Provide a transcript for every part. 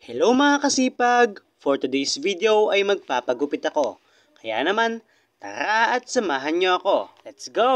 Hello mga kasipag! For today's video ay magpapagupit ako. Kaya naman, tara at samahan nyo ako. Let's go!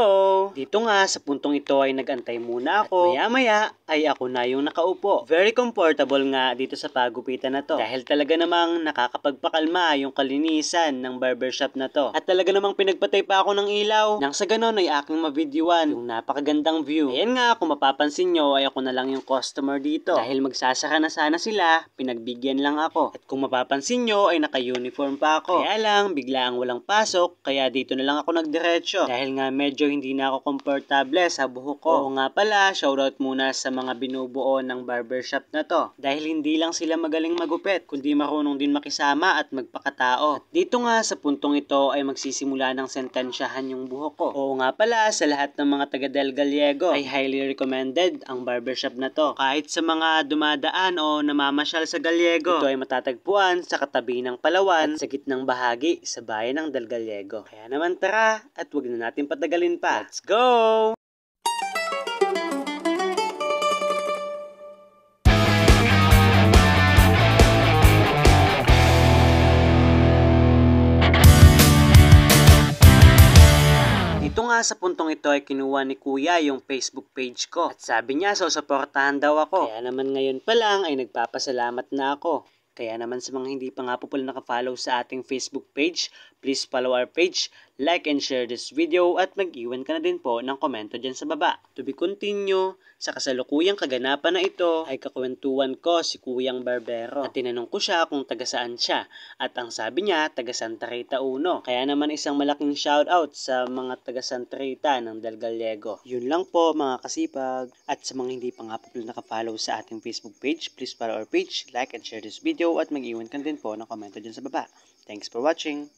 Dito nga sa puntong ito ay nagantay muna ako. At maya-maya ay ako na yung nakaupo. Very comfortable nga dito sa pagupitan na to. Dahil talaga namang nakakapagpakalma yung kalinisan ng barbershop na to. At talaga namang pinagpatay pa ako ng ilaw. Nang sa ganon ay aking mavideoan yung napakagandang view. Ayan nga, kung mapapansin nyo ay ako na lang yung customer dito. Dahil magsasara na sana sila, pinagbigyan lang ako. At kung mapapansin nyo ay naka-uniform pa ako. Kaya lang, bigla ang walang pasok, kaya dito na lang ako nagdiretso. Dahil nga medyo hindi na ako komportable sa buhok ko. Oo nga pala, shoutout muna sa mga binubuo ng barbershop na to. Dahil hindi lang sila magaling magupit, kundi marunong din makisama at magpakatao. At dito nga sa puntong ito ay magsisimula ng sentensyahan yung buhok ko. Oo nga pala, sa lahat ng mga taga Del Gallego ay highly recommended ang barbershop na to. Kahit sa mga dumadaan o namamasyal sa Gallego, ito ay matatagpuan sa katabi ng Palawan at sa gitnang bahagi sa bayan ng Del Gallego. Kaya naman tara at wag na natin patagalin pa. Let's go! Dito nga sa puntong ito ay kinuha ni Kuya yung Facebook page ko. At sabi niya, susuportahan daw ako. Kaya naman ngayon pa lang ay nagpapasalamat na ako. Kaya naman sa mga hindi pa nga po pala nakafollow sa ating Facebook page, please follow our page, like and share this video at mag-iwan ka na din po ng komento dyan sa baba. To be continue, sa kasalukuyang kaganapan na ito ay kakwentuhan ko si Kuyang Barbero. At tinanong ko siya kung taga saan siya. At ang sabi niya, taga Santa Rita Uno. Kaya naman isang malaking shoutout sa mga taga Santa Rita ng Del Gallego. Yun lang po mga kasipag. At sa mga hindi pa nga po pala nakafollow sa ating Facebook page, please follow our page, like and share this video at mag-iwan ka din po ng komento dyan sa baba. Thanks for watching!